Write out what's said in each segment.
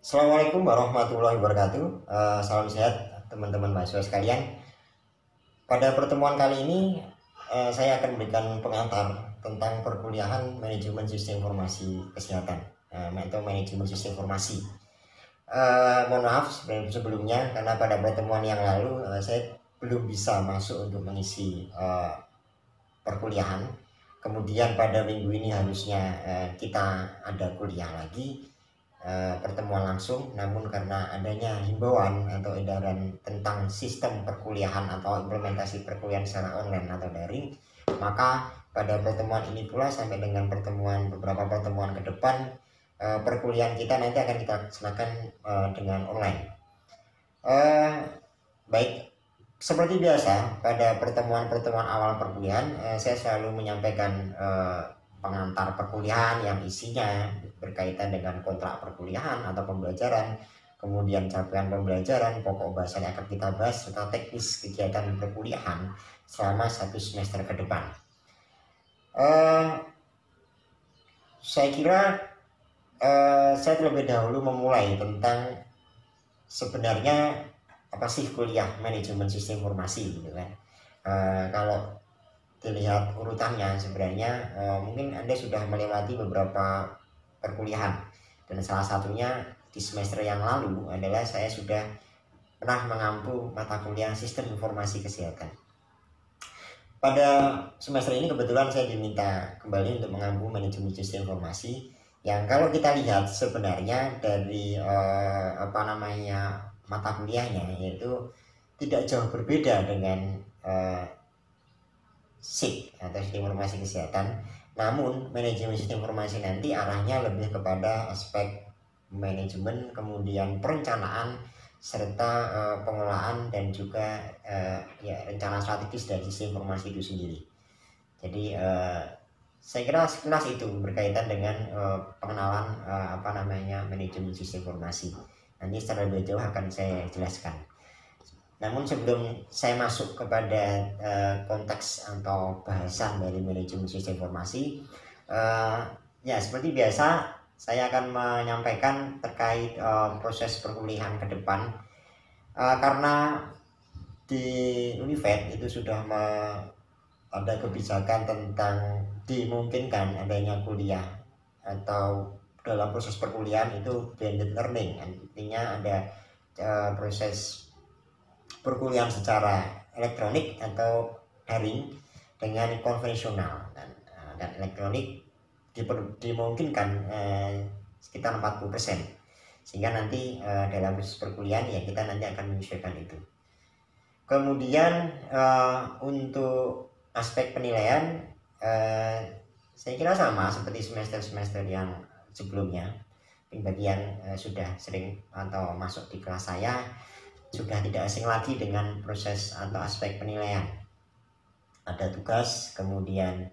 Assalamualaikum warahmatullahi wabarakatuh. Salam sehat teman-teman mahasiswa sekalian. Pada pertemuan kali ini saya akan memberikan pengantar tentang perkuliahan manajemen sistem informasi kesehatan atau manajemen sistem informasi. Mohon maaf sebelumnya karena pada pertemuan yang lalu saya belum bisa masuk untuk mengisi perkuliahan. Kemudian pada minggu ini harusnya kita ada kuliah lagi, pertemuan langsung, namun karena adanya himbauan atau edaran tentang sistem perkuliahan atau implementasi perkuliahan secara online atau daring, maka pada pertemuan ini pula sampai dengan beberapa pertemuan ke depan, perkuliahan kita nanti akan kita laksanakan dengan online. Baik, seperti biasa pada pertemuan-pertemuan awal perkuliahan, saya selalu menyampaikan pengantar perkuliahan yang isinya berkaitan dengan kontrak perkuliahan atau pembelajaran, kemudian capaian pembelajaran, pokok bahasan yang akan kita bahas, serta teknis kegiatan perkuliahan selama 1 semester ke depan. Saya kira saya terlebih dahulu memulai tentang sebenarnya apa sih kuliah manajemen sistem informasi gitu kan. Kalau dilihat urutannya sebenarnya mungkin Anda sudah melewati beberapa perkuliahan, dan salah satunya di semester yang lalu adalah saya sudah pernah mengampu mata kuliah sistem informasi kesehatan. Pada semester ini kebetulan saya diminta kembali untuk mengampu manajemen sistem informasi, yang kalau kita lihat sebenarnya dari mata kuliahnya, yaitu tidak jauh berbeda dengan SIK atau sistem informasi kesehatan. Namun manajemen sistem informasi nanti arahnya lebih kepada aspek manajemen, kemudian perencanaan, serta pengelolaan dan juga rencana strategis dari sistem informasi itu sendiri. Jadi saya kira sekilas itu berkaitan dengan pengenalan manajemen sistem informasi. Nanti secara lebih jauh akan saya jelaskan. Namun sebelum saya masuk kepada konteks atau bahasan dari manajemen sistem informasi, seperti biasa saya akan menyampaikan terkait proses perkuliahan ke depan, karena di Univet itu sudah ada kebijakan tentang dimungkinkan adanya kuliah atau dalam proses perkuliahan itu blended learning, artinya ada proses perkuliahan secara elektronik atau daring dengan konvensional, dan elektronik dimungkinkan sekitar 40%, sehingga nanti dalam proses perkuliahan ya kita nanti akan menyesuaikan itu. Kemudian untuk aspek penilaian saya kira sama seperti semester-semester yang sebelumnya. Bagi yang sudah sering atau masuk di kelas saya sudah tidak asing lagi dengan proses atau aspek penilaian. Ada tugas, kemudian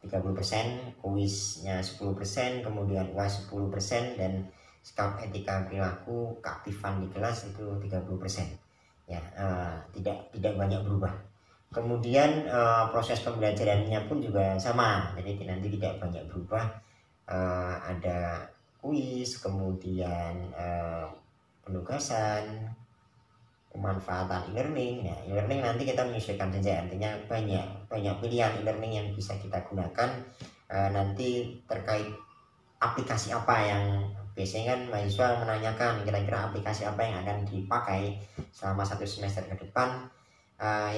30%, kuisnya 10%, kemudian UAS 10%, dan sikap etika perilaku keaktifan di kelas itu 30%. Tidak banyak berubah. Kemudian proses pembelajarannya pun juga sama, jadi nanti tidak banyak berubah. Ada kuis, kemudian penugasan, pemanfaatan e-learning. E-learning nanti kita menyesuaikan saja, artinya banyak pilihan e-learning yang bisa kita gunakan. Nanti terkait aplikasi apa yang biasanya kan mahasiswa menanyakan kira-kira aplikasi apa yang akan dipakai selama 1 semester ke depan.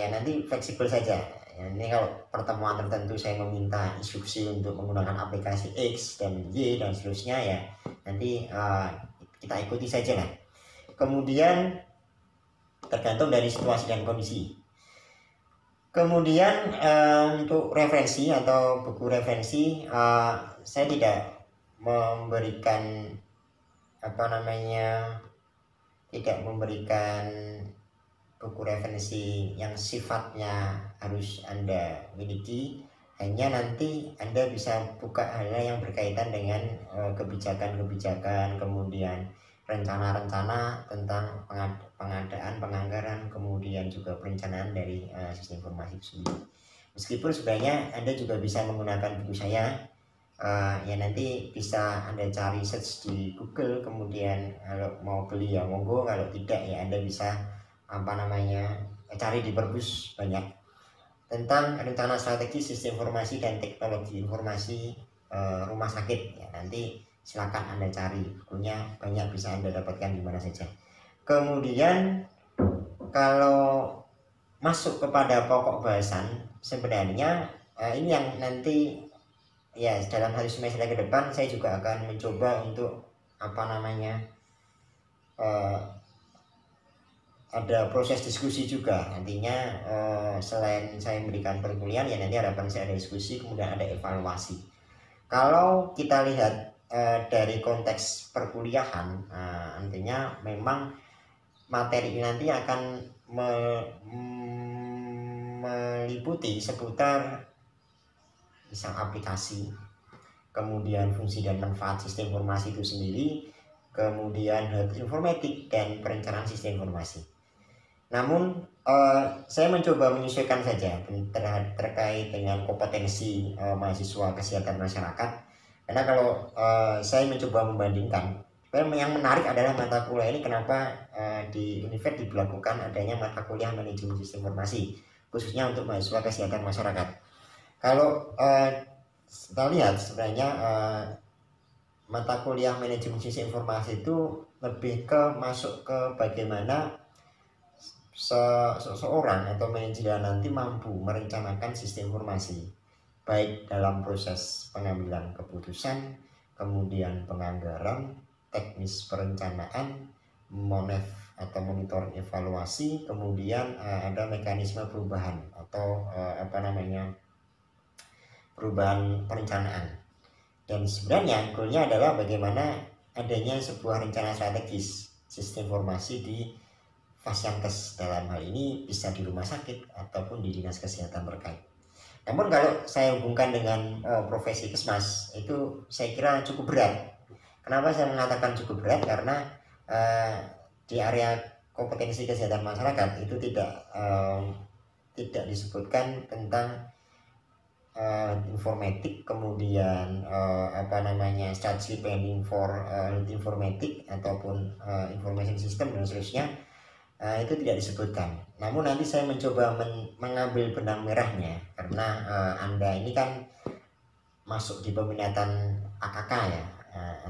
Nanti fleksibel saja. Ini kalau pertemuan tertentu saya meminta instruksi untuk menggunakan aplikasi X dan Y dan seterusnya, ya nanti kita ikuti saja lah. Kemudian tergantung dari situasi dan kondisi. Kemudian untuk referensi atau buku referensi, saya tidak memberikan buku referensi yang sifatnya harus Anda miliki. Hanya nanti Anda bisa buka hal yang berkaitan dengan kebijakan-kebijakan, kemudian rencana-rencana tentang pengadaan, penganggaran, kemudian juga perencanaan dari sistem informasi itu sendiri. Meskipun sebenarnya Anda juga bisa menggunakan buku saya ya nanti bisa Anda cari search di Google, kemudian kalau mau beli ya monggo, kalau tidak ya Anda bisa cari di perpus banyak tentang rencana strategi sistem informasi dan teknologi informasi rumah sakit ya, nanti silakan Anda cari bukunya, banyak bisa Anda dapatkan di mana saja. Kemudian kalau masuk kepada pokok bahasan, sebenarnya ini yang nanti ya dalam hari semester ke depan saya juga akan mencoba untuk ada proses diskusi juga nantinya. Selain saya memberikan perkuliahan ya nanti harapan saya ada diskusi, kemudian ada evaluasi. Kalau kita lihat dari konteks perkuliahan, nantinya memang materi ini nanti akan meliputi seputar misal aplikasi, kemudian fungsi dan manfaat sistem informasi itu sendiri, kemudian hard informatik dan perencanaan sistem informasi. Namun saya mencoba menyesuaikan saja terkait dengan kompetensi mahasiswa kesehatan masyarakat, karena kalau saya mencoba membandingkan, yang menarik adalah mata kuliah ini kenapa di Univet diberlakukan adanya mata kuliah manajemen sistem informasi khususnya untuk mahasiswa kesehatan masyarakat. Kalau kita lihat sebenarnya mata kuliah manajemen sistem informasi itu lebih masuk ke bagaimana seseorang atau manajer nanti mampu merencanakan sistem informasi baik dalam proses pengambilan keputusan, kemudian penganggaran, teknis perencanaan, monitoring evaluasi, kemudian ada mekanisme perubahan atau perubahan perencanaan. Dan sebenarnya goalnya adalah bagaimana adanya sebuah rencana strategis sistem informasi di Fasiankes, dalam hal ini bisa di rumah sakit ataupun di dinas kesehatan terkait. Namun kalau saya hubungkan dengan profesi kesmas, itu saya kira cukup berat. Kenapa saya mengatakan cukup berat? Karena di area kompetensi kesehatan masyarakat itu tidak disebutkan tentang informatik, kemudian strategy planning for informatik ataupun information system dan seterusnya. Itu tidak disebutkan. Namun nanti saya mencoba mengambil benang merahnya, karena Anda ini kan masuk di peminatan AKK ya,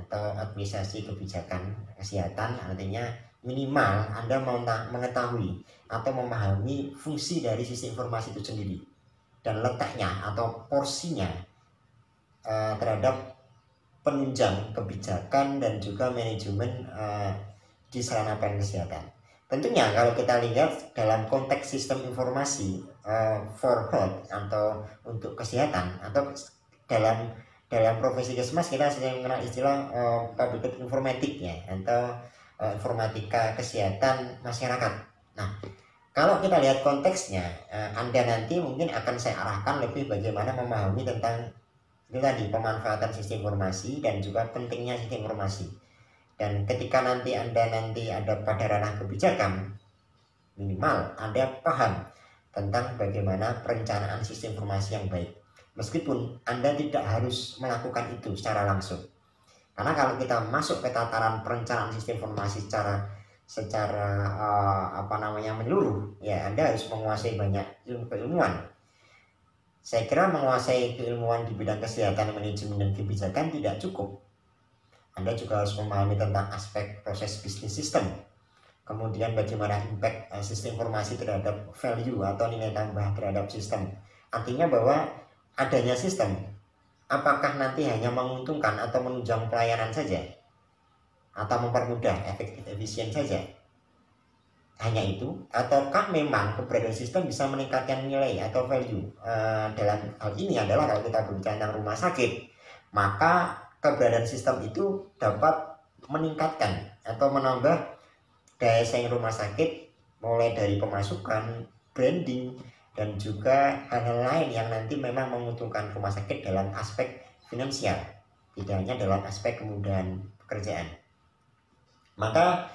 atau administrasi kebijakan kesehatan, artinya minimal Anda mau mengetahui atau memahami fungsi dari sistem informasi itu sendiri dan letaknya atau porsinya terhadap penunjang kebijakan dan juga manajemen di sarana pelayanan kesehatan. Tentunya kalau kita lihat dalam konteks sistem informasi for health atau untuk kesehatan, atau dalam profesi kesmas kita sering mengenal istilah public informatik ya, atau informatika kesehatan masyarakat. Nah, kalau kita lihat konteksnya, Anda nanti mungkin akan saya arahkan lebih bagaimana memahami tentang itu tadi, pemanfaatan sistem informasi dan juga pentingnya sistem informasi. Dan ketika nanti Anda ada pada ranah kebijakan, minimal Anda paham tentang bagaimana perencanaan sistem informasi yang baik. Meskipun Anda tidak harus melakukan itu secara langsung. Karena kalau kita masuk ke tataran perencanaan sistem informasi secara menyeluruh, ya Anda harus menguasai banyak keilmuan. Saya kira menguasai keilmuan di bidang kesehatan, manajemen dan kebijakan tidak cukup. Anda juga harus memahami tentang aspek proses bisnis sistem, kemudian bagaimana impact sistem informasi terhadap value atau nilai tambah terhadap sistem. Artinya bahwa adanya sistem, apakah nanti hanya menguntungkan atau menunjang pelayanan saja, atau mempermudah efektif efisien saja, hanya itu, ataukah memang keberadaan sistem bisa meningkatkan nilai atau value. Dalam hal ini adalah kalau kita berbicara tentang rumah sakit, maka keberadaan sistem itu dapat meningkatkan atau menambah daya saing rumah sakit, mulai dari pemasukan, branding, dan juga hal-hal lain yang nanti memang menguntungkan rumah sakit dalam aspek finansial, tidak hanya dalam aspek kemudahan pekerjaan. Maka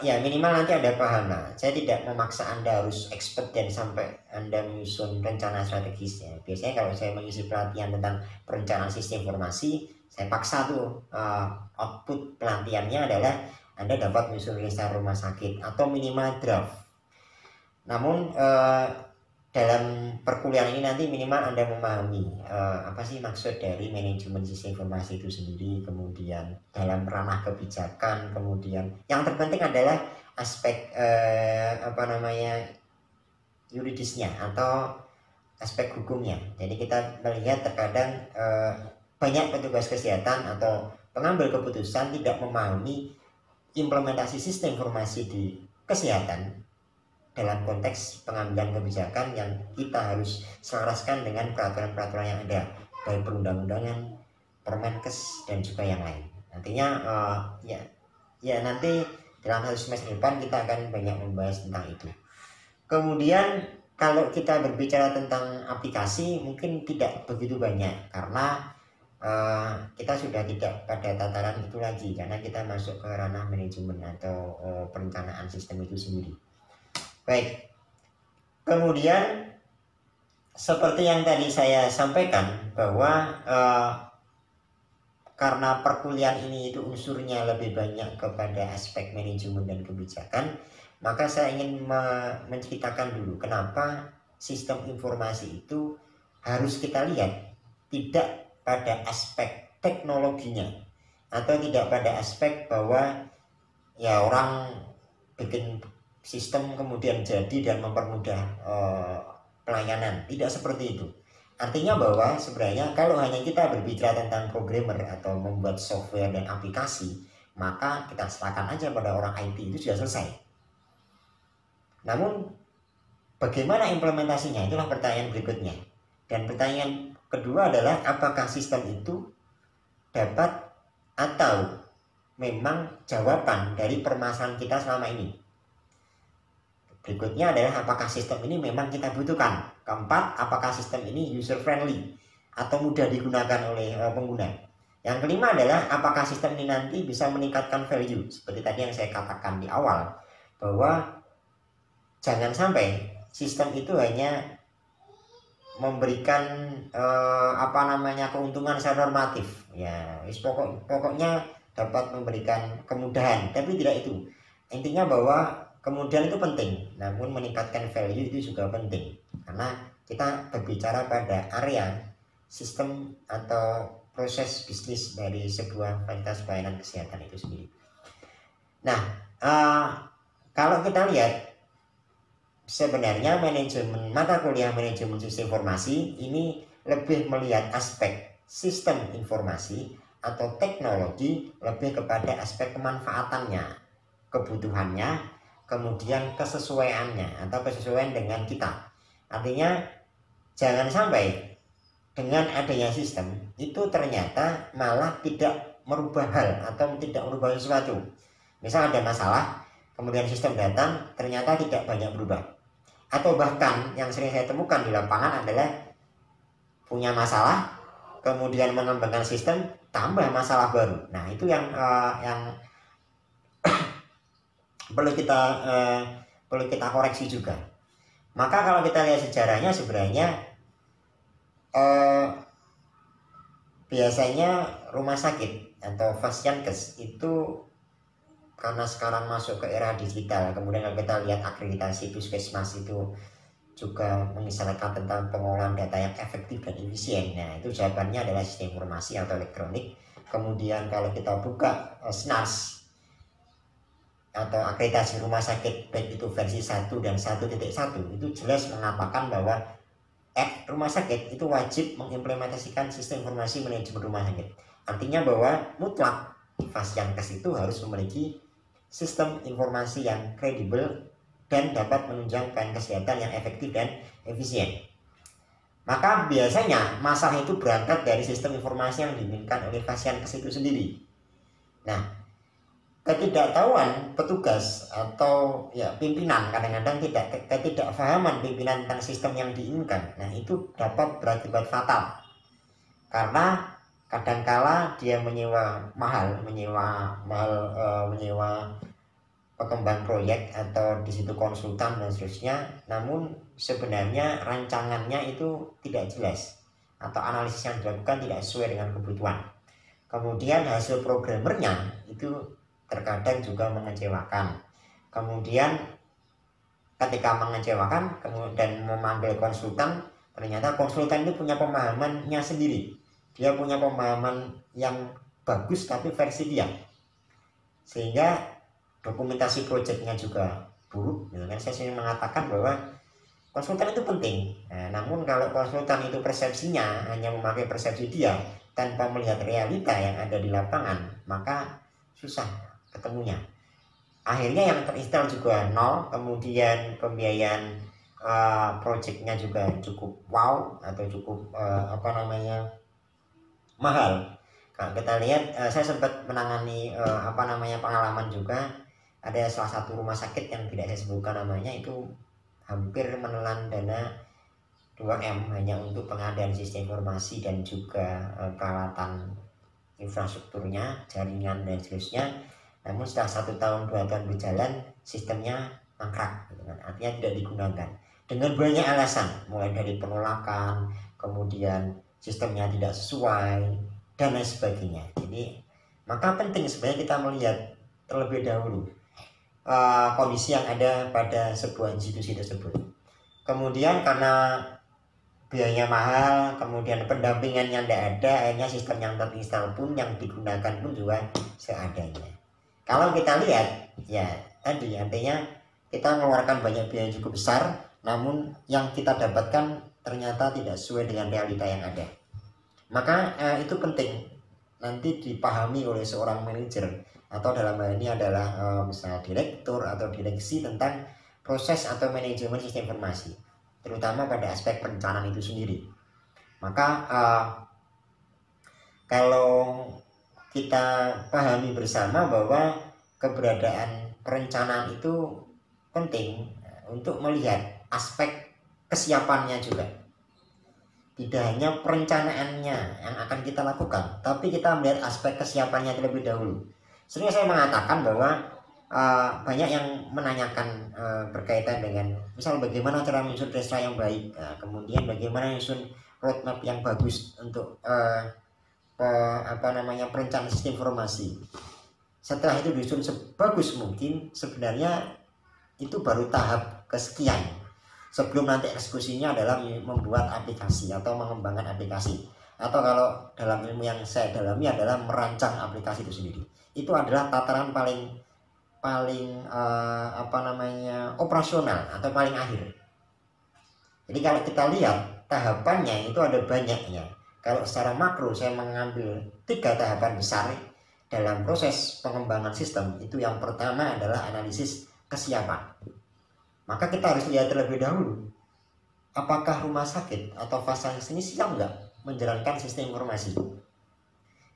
Ya minimal nanti Anda paham lah. Saya tidak memaksa Anda harus expert dan sampai Anda menyusun rencana strategisnya. Biasanya kalau saya mengisi pelatihan tentang perencanaan sistem informasi, saya paksa tuh output pelatihannya adalah Anda dapat menyusun lista rumah sakit atau minimal draft. Namun dalam perkuliahan ini nanti minimal Anda memahami apa sih maksud dari manajemen sistem informasi itu sendiri, kemudian dalam ranah kebijakan, kemudian yang terpenting adalah aspek yuridisnya atau aspek hukumnya. Jadi kita melihat terkadang banyak petugas kesehatan atau pengambil keputusan tidak memahami implementasi sistem informasi di kesehatan dalam konteks pengambilan kebijakan yang kita harus selaraskan dengan peraturan-peraturan yang ada, baik perundang-undangan, Permenkes dan juga yang lain. Nantinya nanti dalam satu semester depan kita akan banyak membahas tentang itu. Kemudian kalau kita berbicara tentang aplikasi mungkin tidak begitu banyak karena kita sudah tidak pada tataran itu lagi karena kita masuk ke ranah manajemen atau perencanaan sistem itu sendiri. Baik, kemudian seperti yang tadi saya sampaikan bahwa karena perkuliahan ini itu unsurnya lebih banyak kepada aspek manajemen dan kebijakan, maka saya ingin menceritakan dulu kenapa sistem informasi itu harus kita lihat tidak pada aspek teknologinya atau tidak pada aspek bahwa ya orang bikin sistem kemudian jadi dan mempermudah pelayanan. Tidak seperti itu. Artinya bahwa sebenarnya kalau hanya kita berbicara tentang programmer atau membuat software dan aplikasi, maka kita serahkan aja pada orang IT, itu sudah selesai. Namun bagaimana implementasinya? Itulah pertanyaan berikutnya. Dan pertanyaan kedua adalah apakah sistem itu dapat atau memang jawaban dari permasalahan kita selama ini. Berikutnya adalah apakah sistem ini memang kita butuhkan. Keempat, apakah sistem ini user friendly atau mudah digunakan oleh pengguna. Yang kelima adalah apakah sistem ini nanti bisa meningkatkan value. Seperti tadi yang saya katakan di awal, bahwa jangan sampai sistem itu hanya memberikan keuntungan secara normatif. Ya, pokoknya dapat memberikan kemudahan, tapi tidak itu. Intinya bahwa kemudian itu penting, namun meningkatkan value itu juga penting karena kita berbicara pada area sistem atau proses bisnis dari sebuah fasilitas pelayanan kesehatan itu sendiri. Nah, kalau kita lihat sebenarnya manajemen mata kuliah manajemen sistem informasi ini lebih melihat aspek sistem informasi atau teknologi lebih kepada aspek kemanfaatannya, kebutuhannya, kemudian kesesuaiannya atau kesesuaian dengan kita. Artinya jangan sampai dengan adanya sistem itu ternyata malah tidak merubah hal atau tidak merubah sesuatu. Misal ada masalah, kemudian sistem datang ternyata tidak banyak berubah. Atau bahkan yang sering saya temukan di lapangan adalah punya masalah, kemudian mengembangkan sistem, tambah masalah baru. Nah itu yang perlu kita koreksi juga. Maka kalau kita lihat sejarahnya sebenarnya biasanya rumah sakit atau Fasyankes itu karena sekarang masuk ke era digital, kemudian kalau kita lihat akreditasi puskesmas itu juga mengisyaratkan tentang pengolahan data yang efektif dan efisien. Nah itu jawabannya adalah sistem informasi atau elektronik. Kemudian kalau kita buka SNARS atau akreditasi rumah sakit baik itu versi 1 dan 1.1 itu jelas mengatakan bahwa rumah sakit itu wajib mengimplementasikan sistem informasi manajemen rumah sakit. Artinya bahwa mutlak Fasyankes itu harus memiliki sistem informasi yang kredibel dan dapat menunjang pelayanan kesehatan yang efektif dan efisien. Maka biasanya masalah itu berangkat dari sistem informasi yang diinginkan oleh Fasyankes itu sendiri. Nah, ketidaktahuan petugas atau pimpinan kadang-kadang ketidakfahaman pimpinan tentang sistem yang diinginkan. Nah itu dapat berakibat fatal karena kadangkala dia menyewa pengembang proyek atau di situ konsultan dan seterusnya, namun sebenarnya rancangannya itu tidak jelas atau analisis yang dilakukan tidak sesuai dengan kebutuhan. Kemudian hasil programmernya itu terkadang juga mengecewakan. Kemudian ketika mengecewakan kemudian memanggil konsultan, ternyata konsultan itu punya pemahamannya sendiri. Dia punya pemahaman yang bagus tapi versi dia, sehingga dokumentasi proyeknya juga buruk gitu kan. Saya sering mengatakan bahwa konsultan itu penting, namun kalau konsultan itu persepsinya hanya memakai persepsi dia tanpa melihat realita yang ada di lapangan, maka susah ketemunya. Akhirnya yang terinstal juga nol, kemudian pembiayaan proyeknya juga cukup wow atau cukup mahal. Kalau kita lihat, saya sempat menangani pengalaman juga. Ada salah satu rumah sakit yang tidak saya sebutkan namanya, itu hampir menelan dana 2M hanya untuk pengadaan sistem informasi dan juga peralatan infrastrukturnya, jaringan dan seterusnya. Namun setelah 1 tahun 2 tahun berjalan, sistemnya mangkrak, gitu kan. Artinya tidak digunakan dengan banyak alasan, mulai dari penolakan, kemudian sistemnya tidak sesuai dan lain sebagainya. Jadi maka penting sebenarnya kita melihat terlebih dahulu kondisi yang ada pada sebuah institusi tersebut. Kemudian karena biayanya mahal, kemudian pendampingannya tidak ada, akhirnya sistem yang terinstal pun yang digunakan pun juga seadanya. Kalau kita lihat, ya tadi artinya kita mengeluarkan banyak biaya yang cukup besar, namun yang kita dapatkan ternyata tidak sesuai dengan realita yang ada. Maka itu penting nanti dipahami oleh seorang manajer, atau dalam hal ini adalah misalnya direktur atau direksi, tentang proses atau manajemen sistem informasi, terutama pada aspek perencanaan itu sendiri. Maka kalau kita pahami bersama bahwa keberadaan perencanaan itu penting untuk melihat aspek kesiapannya juga. Tidak hanya perencanaannya yang akan kita lakukan, tapi kita melihat aspek kesiapannya terlebih dahulu. Sering saya mengatakan bahwa banyak yang menanyakan berkaitan dengan misal bagaimana cara menyusun restra yang baik, kemudian bagaimana menyusun roadmap yang bagus untuk perencanaan sistem informasi. Setelah itu disusun sebagus mungkin, sebenarnya itu baru tahap kesekian sebelum nanti eksekusinya adalah membuat aplikasi atau mengembangkan aplikasi, atau kalau dalam ilmu yang saya dalami adalah merancang aplikasi itu sendiri. Itu adalah tataran paling operasional atau paling akhir. Jadi kalau kita lihat tahapannya itu ada banyaknya. Kalau secara makro saya mengambil 3 tahapan besar dalam proses pengembangan sistem. Itu yang pertama adalah analisis kesiapan. Maka kita harus lihat terlebih dahulu, apakah rumah sakit atau fasilitas ini siap nggak menjalankan sistem informasi.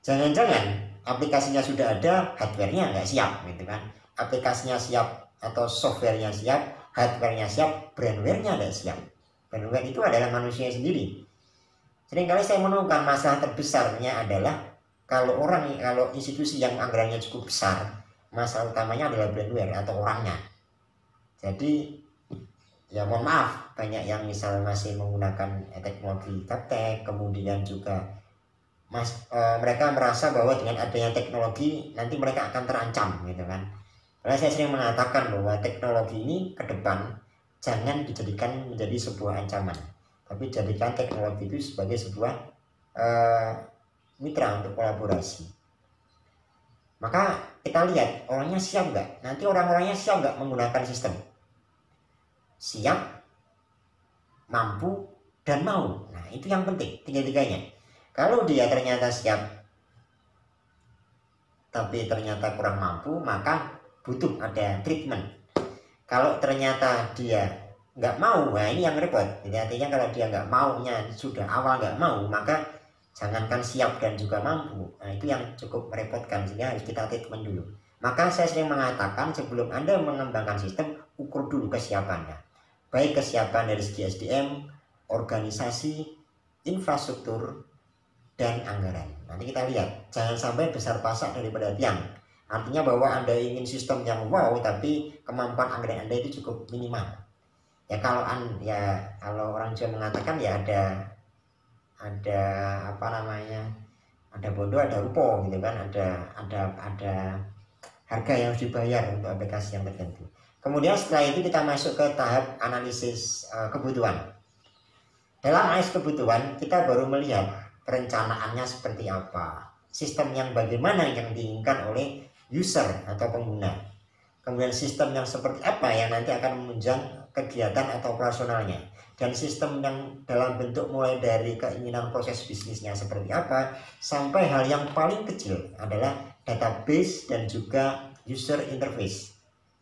Jangan-jangan aplikasinya sudah ada, hardware-nya nggak siap, gitu kan? Aplikasinya siap atau software-nya siap, hardware-nya siap, brandware-nya tidak siap. Brandware itu adalah manusia sendiri. Seringkali saya menemukan masalah terbesarnya adalah kalau institusi yang anggarannya cukup besar, masalah utamanya adalah brandware atau orangnya. Jadi ya mohon maaf, banyak yang misalnya masih menggunakan teknologi gaptek, kemudian juga mereka merasa bahwa dengan adanya teknologi nanti mereka akan terancam, gitu kan. Karena saya sering mengatakan bahwa teknologi ini ke depan jangan dijadikan menjadi sebuah ancaman, tapi jadikan teknologi itu sebagai sebuah mitra untuk kolaborasi. Maka kita lihat orangnya siap nggak, nanti orang-orangnya siap nggak menggunakan sistem, siap, mampu, dan mau. Nah itu yang penting, tiga-tiganya. Kalau dia ternyata siap tapi ternyata kurang mampu, maka butuh ada treatment. Kalau ternyata dia nggak mau, nah ini yang repot. Jadi artinya kalau dia nggak maunya sudah awal nggak mau, maka jangankan siap dan juga mampu. Nah itu yang cukup merepotkan, sehingga harus kita treatment dulu. Maka saya sering mengatakan sebelum Anda mengembangkan sistem, ukur dulu kesiapannya. Baik kesiapan dari segi SDM, organisasi, infrastruktur, dan anggaran. Nanti kita lihat, jangan sampai besar pasak daripada tiang. Artinya bahwa Anda ingin sistem yang wow, tapi kemampuan anggaran Anda itu cukup minimal. Ya kalau orang Jawa mengatakan ya ada apa namanya, ada bodoh ada rupo gitu kan, ada harga yang harus dibayar untuk aplikasi yang tertentu. Kemudian setelah itu kita masuk ke tahap analisis kebutuhan. Dalam analisis kebutuhan kita baru melihat perencanaannya seperti apa, sistem yang bagaimana yang diinginkan oleh user atau pengguna, kemudian sistem yang seperti apa yang nanti akan menunjang kegiatan atau operasionalnya, dan sistem yang dalam bentuk mulai dari keinginan proses bisnisnya seperti apa sampai hal yang paling kecil adalah database dan juga user interface.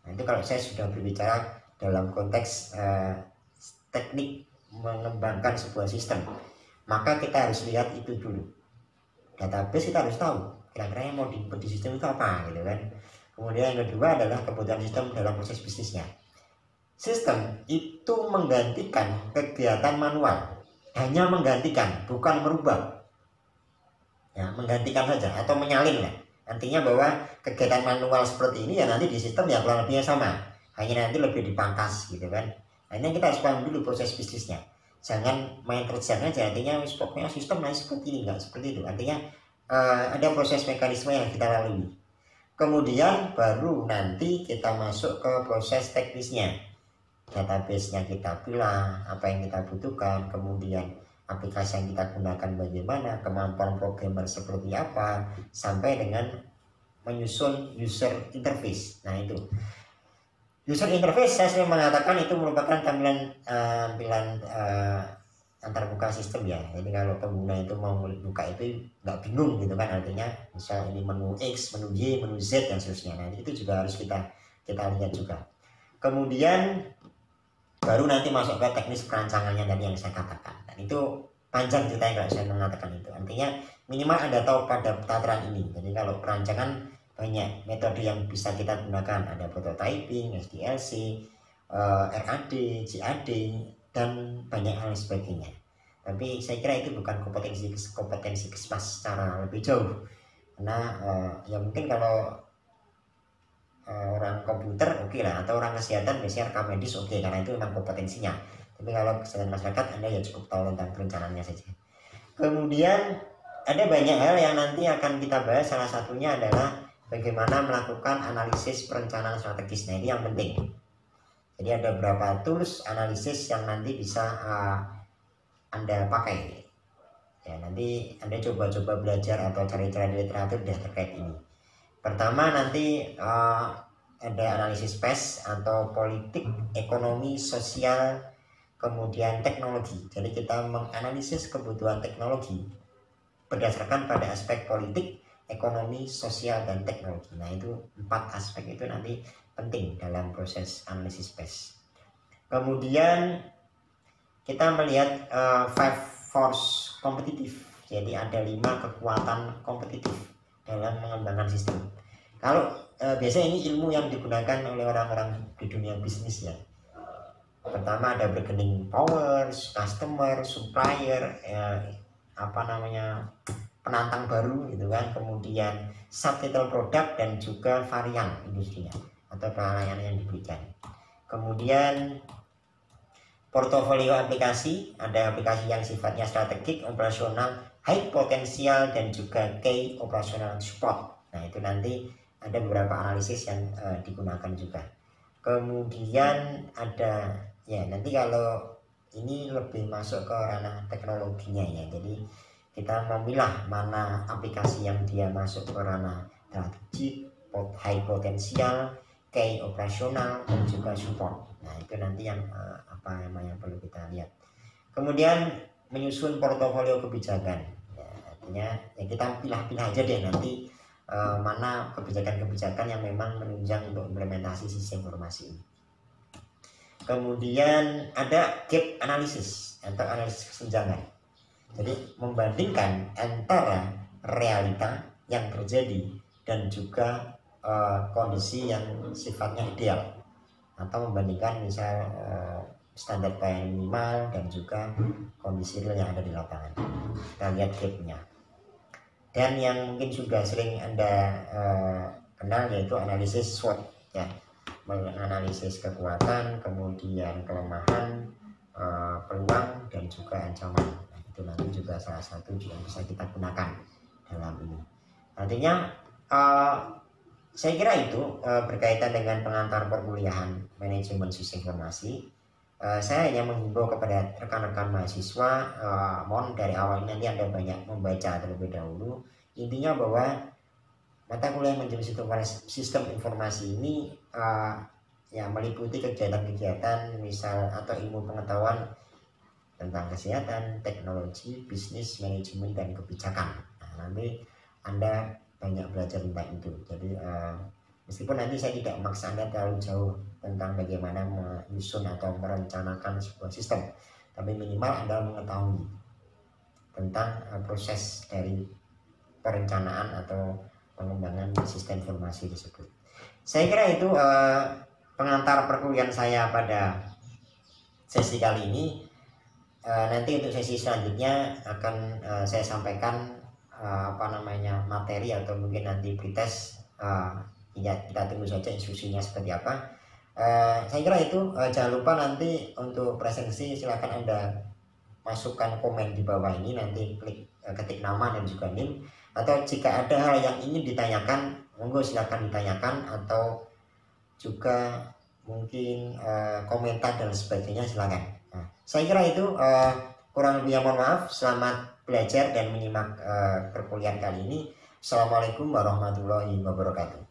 Nah, itu kalau saya sudah berbicara dalam konteks teknik mengembangkan sebuah sistem, maka kita harus lihat itu dulu. Database kita harus tahu kira-kira yang mau diinput di sistem itu apa gitu kan. Kemudian yang kedua adalah kebutuhan sistem dalam proses bisnisnya. Sistem itu menggantikan kegiatan manual, hanya menggantikan, bukan merubah. Ya, menggantikan saja atau menyalin lah. Artinya bahwa kegiatan manual seperti ini ya nanti di sistem ya kurang lebihnya sama, hanya nanti lebih dipangkas gitu kan. Hanya kita harus paham dulu proses bisnisnya. Jangan main kerja aja, artinya pokoknya sistem lain seperti ini, enggak seperti itu. Artinya ada proses mekanisme yang kita lalui. Kemudian baru nanti kita masuk ke proses teknisnya. Database-nya kita pilih, apa yang kita butuhkan, kemudian aplikasi yang kita gunakan bagaimana, kemampuan programmer seperti apa, sampai dengan menyusun user interface. Nah itu user interface saya sering mengatakan itu merupakan tampilan antarmuka sistem ya. Jadi kalau pengguna itu mau buka itu nggak bingung gitu kan, artinya misal ini menu X, menu Y, menu Z dan seterusnya. Nah itu juga harus kita lihat juga. Kemudian baru nanti masuk ke teknis perancangannya tadi yang saya katakan, dan itu panjang ceritanya kalau saya mengatakan itu. Artinya minimal Anda tahu pada tataran ini. Jadi kalau perancangan banyak metode yang bisa kita gunakan, ada prototyping, SDLC, RAD, JAD, dan banyak hal sebagainya. Tapi saya kira itu bukan kompetensi Kesmas secara lebih jauh, karena ya mungkin kalau orang komputer oke lah, atau orang kesehatan biasanya rekam medis oke, karena itu memang kompetensinya. Tapi kalau kesehatan masyarakat Anda ya cukup tahu tentang perencanaannya saja. Kemudian ada banyak hal yang nanti akan kita bahas, salah satunya adalah bagaimana melakukan analisis perencanaan strategis. Nah ini yang penting. Jadi ada beberapa tools analisis yang nanti bisa Anda pakai. Ya, nanti Anda coba-coba belajar atau cari-cari di literatur terkait ini. Pertama nanti ada analisis PES atau politik, ekonomi, sosial, kemudian teknologi. Jadi kita menganalisis kebutuhan teknologi berdasarkan pada aspek politik, ekonomi, sosial, dan teknologi. Nah itu 4 aspek itu nanti penting dalam proses analisis PES. Kemudian kita melihat 5 force kompetitif. Jadi ada 5 kekuatan kompetitif dalam mengembangkan sistem. Kalau biasanya ini ilmu yang digunakan oleh orang-orang di dunia bisnis ya. Pertama ada bargaining power, customer, supplier, penantang baru gitu kan, kemudian subtitle produk dan juga varian industrinya atau pelayanan yang diberikan. Kemudian portofolio aplikasi, ada aplikasi yang sifatnya strategik, operasional, high potensial, dan juga key operational support. Nah itu nanti ada beberapa analisis yang digunakan juga. Kemudian ada ya nanti kalau ini lebih masuk ke ranah teknologinya ya, jadi kita memilah mana aplikasi yang dia masuk ke ranah strategik, high potensial, key operasional, dan juga support. Nah itu nanti yang yang perlu kita lihat. Kemudian menyusun portofolio kebijakan ya, artinya ya kita pilih-pilih aja deh nanti mana kebijakan-kebijakan yang memang menunjang untuk implementasi sistem informasi ini. Kemudian ada gap analysis atau analisis kesenjangan. Jadi membandingkan antara realita yang terjadi dan juga kondisi yang sifatnya ideal, atau membandingkan misal standar pelayanan minimal dan juga kondisi real yang ada di lapangan. Kita lihat gapnya. Dan yang mungkin juga sering Anda kenal, yaitu analisis SWOT ya, menganalisis kekuatan, kemudian kelemahan, peluang dan juga ancaman. Nah, itu nanti juga salah satu yang bisa kita gunakan dalam ini. Artinya saya kira itu berkaitan dengan pengantar perkuliahan manajemen sistem informasi. Saya hanya menghimbau kepada rekan-rekan mahasiswa, mohon dari awal nanti Anda banyak membaca terlebih dahulu. Intinya bahwa mata kuliah manajemen sistem informasi ini ya meliputi kegiatan-kegiatan misal atau ilmu pengetahuan tentang kesehatan, teknologi, bisnis, manajemen, dan kebijakan. Nah, nanti Anda banyak belajar tentang itu. Jadi meskipun nanti saya tidak memaksa Anda terlalu jauh tentang bagaimana menyusun atau merencanakan sebuah sistem, tapi minimal Anda mengetahui tentang proses dari perencanaan atau pengembangan sistem informasi tersebut. Saya kira itu pengantar perkuliahan saya pada sesi kali ini. Nanti untuk sesi selanjutnya akan saya sampaikan materi atau mungkin nanti pretest. Ya, kita tunggu saja instruksinya seperti apa. Saya kira itu. Jangan lupa nanti untuk presensi silakan Anda masukkan komen di bawah ini, nanti ketik nama dan juga NIM, atau jika ada hal yang ingin ditanyakan monggo silakan ditanyakan, atau juga mungkin komentar dan sebagainya silakan. Nah, saya kira itu. Kurang lebihnya mohon maaf. Selamat belajar dan menyimak perkuliahan kali ini. Assalamualaikum warahmatullahi wabarakatuh.